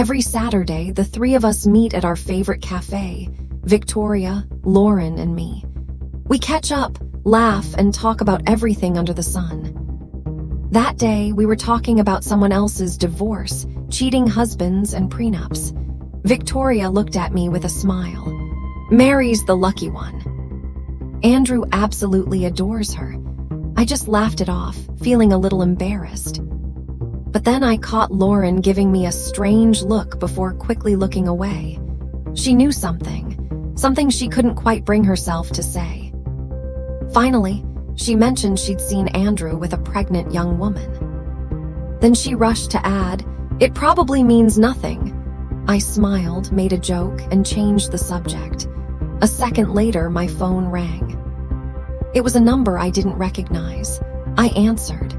Every Saturday, the three of us meet at our favorite cafe, Victoria, Lauren, and me. We catch up, laugh, and talk about everything under the sun. That day, we were talking about someone else's divorce, cheating husbands, and prenups. Victoria looked at me with a smile. Mary's the lucky one. Andrew absolutely adores her. I just laughed it off, feeling a little embarrassed. But then I caught Lauren giving me a strange look before quickly looking away. She knew something she couldn't quite bring herself to say. Finally, she mentioned she'd seen Andrew with a pregnant young woman. Then she rushed to add, "It probably means nothing." I smiled, made a joke, and changed the subject. A second later, my phone rang. It was a number I didn't recognize. I answered.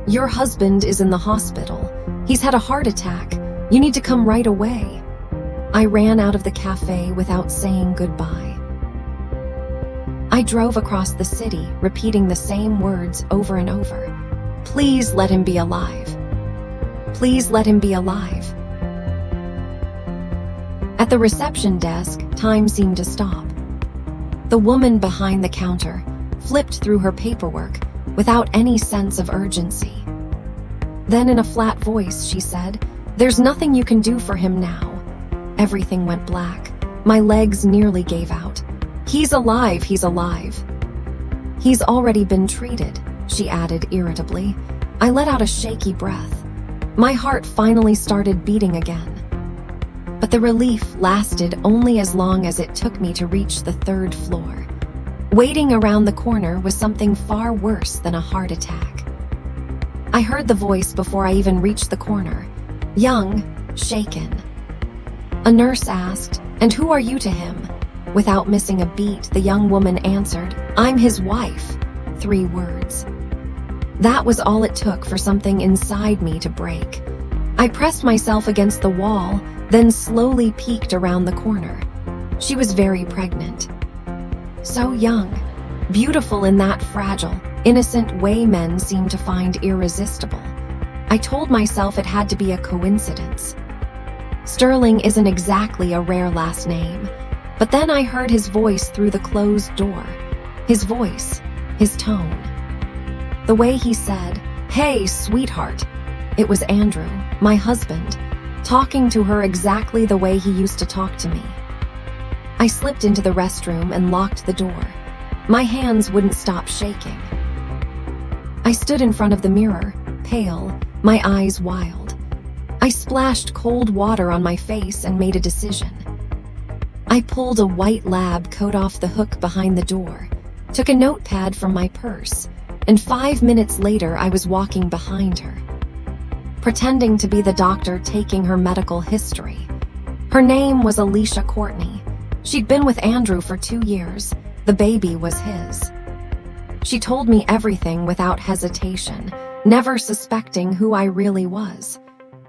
"Your husband is in the hospital. He's had a heart attack. You need to come right away." I ran out of the cafe without saying goodbye. I drove across the city, repeating the same words over and over. "Please let him be alive. Please let him be alive." At the reception desk, time seemed to stop. The woman behind the counter flipped through her paperwork without any sense of urgency. Then in a flat voice, she said, "There's nothing you can do for him now." Everything went black. My legs nearly gave out. "He's alive, he's alive." "He's already been treated," she added irritably. I let out a shaky breath. My heart finally started beating again. But the relief lasted only as long as it took me to reach the third floor. Waiting around the corner was something far worse than a heart attack. I heard the voice before I even reached the corner. Young, shaken. A nurse asked, "And who are you to him?" Without missing a beat, the young woman answered, "I'm his wife." 3 words. That was all it took for something inside me to break. I pressed myself against the wall, then slowly peeked around the corner. She was very pregnant. So young, beautiful in that fragile, innocent way men seem to find irresistible. I told myself it had to be a coincidence. Sterling isn't exactly a rare last name, but then I heard his voice through the closed door. His voice, his tone. The way he said, "Hey, sweetheart." It was Andrew, my husband, talking to her exactly the way he used to talk to me. I slipped into the restroom and locked the door. My hands wouldn't stop shaking. I stood in front of the mirror, pale, my eyes wild. I splashed cold water on my face and made a decision. I pulled a white lab coat off the hook behind the door, took a notepad from my purse, and 5 minutes later I was walking behind her, pretending to be the doctor taking her medical history. Her name was Alicia Courtney. She'd been with Andrew for 2 years. The baby was his. She told me everything without hesitation, never suspecting who I really was.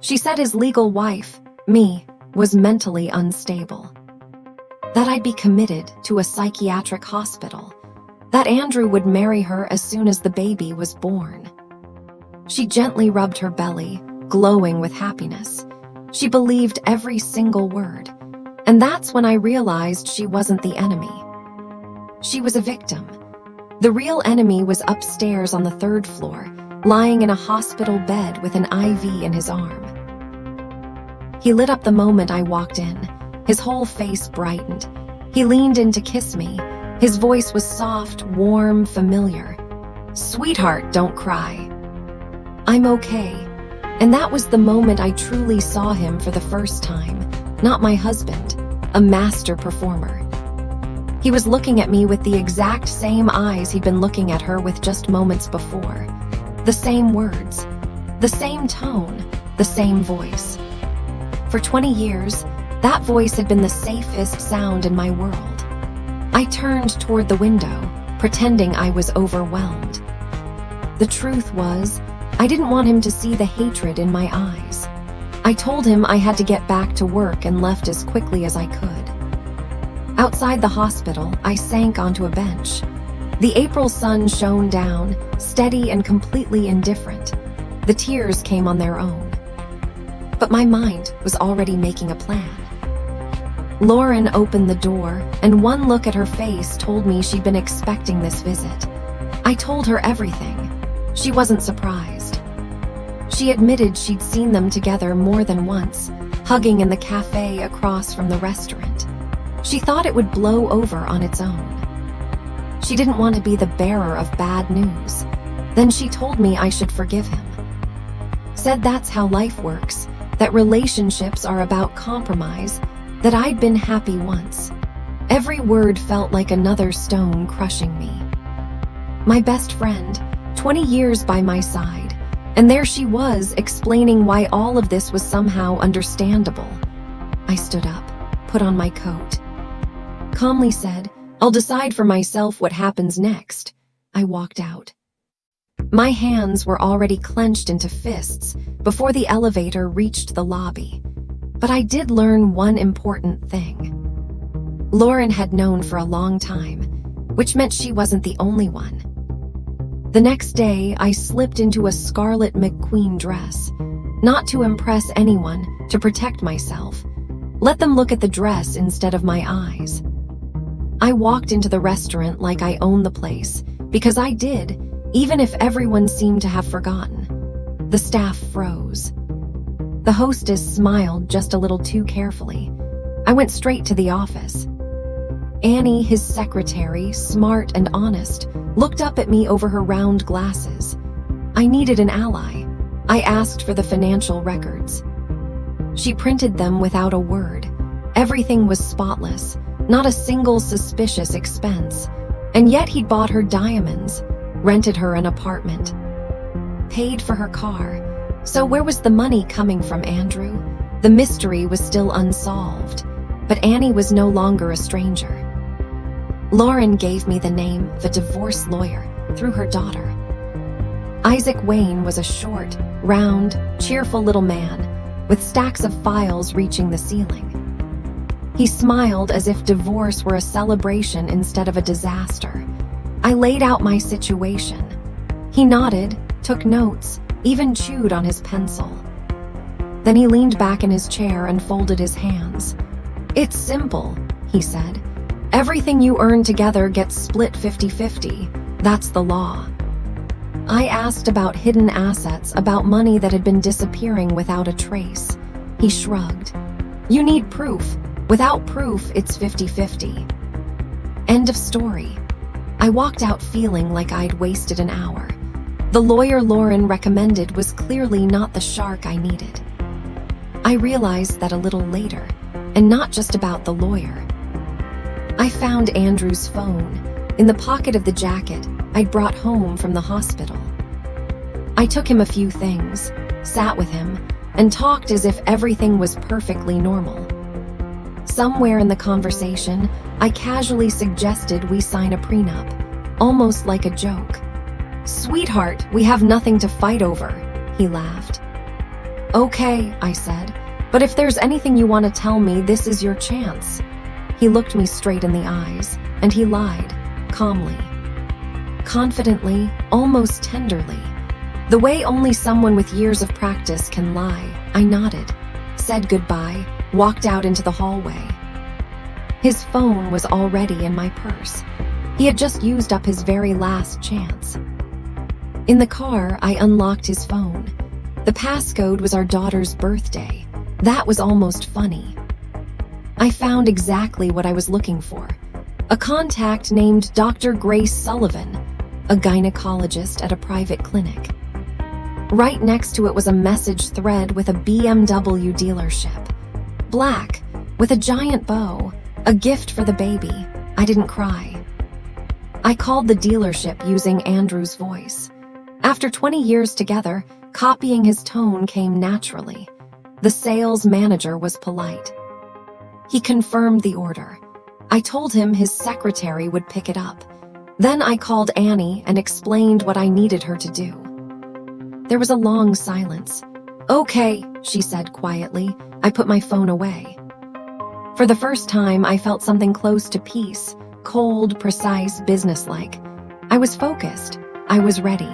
She said his legal wife, me, was mentally unstable. That I'd be committed to a psychiatric hospital. That Andrew would marry her as soon as the baby was born. She gently rubbed her belly, glowing with happiness. She believed every single word. And that's when I realized she wasn't the enemy. She was a victim. The real enemy was upstairs on the 3rd floor, lying in a hospital bed with an IV in his arm. He lit up the moment I walked in. His whole face brightened. He leaned in to kiss me. His voice was soft, warm, familiar. "Sweetheart, don't cry. I'm okay." And that was the moment I truly saw him for the first time. Not my husband, a master performer. He was looking at me with the exact same eyes he'd been looking at her with just moments before. The same words, the same tone, the same voice. For 20 years, that voice had been the safest sound in my world. I turned toward the window, pretending I was overwhelmed. The truth was, I didn't want him to see the hatred in my eyes. I told him I had to get back to work and left as quickly as I could. Outside the hospital, I sank onto a bench. The April sun shone down, steady and completely indifferent. The tears came on their own. But my mind was already making a plan. Lauren opened the door, and one look at her face told me she'd been expecting this visit. I told her everything. She wasn't surprised. She admitted she'd seen them together more than once, hugging in the cafe across from the restaurant. She thought it would blow over on its own. She didn't want to be the bearer of bad news. Then she told me I should forgive him. Said that's how life works, that relationships are about compromise, that I'd been happy once. Every word felt like another stone crushing me. My best friend, 20 years by my side, and there she was explaining why all of this was somehow understandable. I stood up, put on my coat. Calmly said, "I'll decide for myself what happens next." I walked out. My hands were already clenched into fists before the elevator reached the lobby. But I did learn one important thing. Lauren had known for a long time, which meant she wasn't the only one. The next day, I slipped into a Scarlet McQueen dress, not to impress anyone, to protect myself. Let them look at the dress instead of my eyes. I walked into the restaurant like I owned the place, because I did, even if everyone seemed to have forgotten. The staff froze. The hostess smiled just a little too carefully. I went straight to the office. Annie, his secretary, smart and honest, looked up at me over her round glasses. I needed an ally. I asked for the financial records. She printed them without a word. Everything was spotless, not a single suspicious expense. And yet he'd bought her diamonds, rented her an apartment, paid for her car. So where was the money coming from, Andrew? The mystery was still unsolved, but Annie was no longer a stranger. Lauren gave me the name of a divorce lawyer through her daughter. Isaac Wayne was a short, round, cheerful little man with stacks of files reaching the ceiling. He smiled as if divorce were a celebration instead of a disaster. I laid out my situation. He nodded, took notes, even chewed on his pencil. Then he leaned back in his chair and folded his hands. "It's simple," he said. "Everything you earn together gets split 50-50. That's the law." I asked about hidden assets, about money that had been disappearing without a trace. He shrugged. "You need proof. Without proof, it's 50-50. End of story. I walked out feeling like I'd wasted an hour. The lawyer Lauren recommended was clearly not the shark I needed. I realized that a little later, and not just about the lawyer. I found Andrew's phone in the pocket of the jacket I'd brought home from the hospital. I took him a few things, sat with him, and talked as if everything was perfectly normal. Somewhere in the conversation, I casually suggested we sign a prenup, almost like a joke. "Sweetheart, we have nothing to fight over," he laughed. "Okay," I said, "but if there's anything you want to tell me, this is your chance." He looked me straight in the eyes, and he lied, calmly. Confidently, almost tenderly. The way only someone with years of practice can lie. I nodded, said goodbye, walked out into the hallway. His phone was already in my purse. He had just used up his very last chance. In the car, I unlocked his phone. The passcode was our daughter's birthday. That was almost funny. I found exactly what I was looking for. A contact named Dr. Grace Sullivan, a gynecologist at a private clinic. Right next to it was a message thread with a BMW dealership. Black, with a giant bow, a gift for the baby. I didn't cry. I called the dealership using Andrew's voice. After 20 years together, copying his tone came naturally. The sales manager was polite. He confirmed the order. I told him his secretary would pick it up. Then I called Annie and explained what I needed her to do. There was a long silence. "Okay," she said quietly. I put my phone away. For the first time, I felt something close to peace, cold, precise, businesslike. I was focused. I was ready.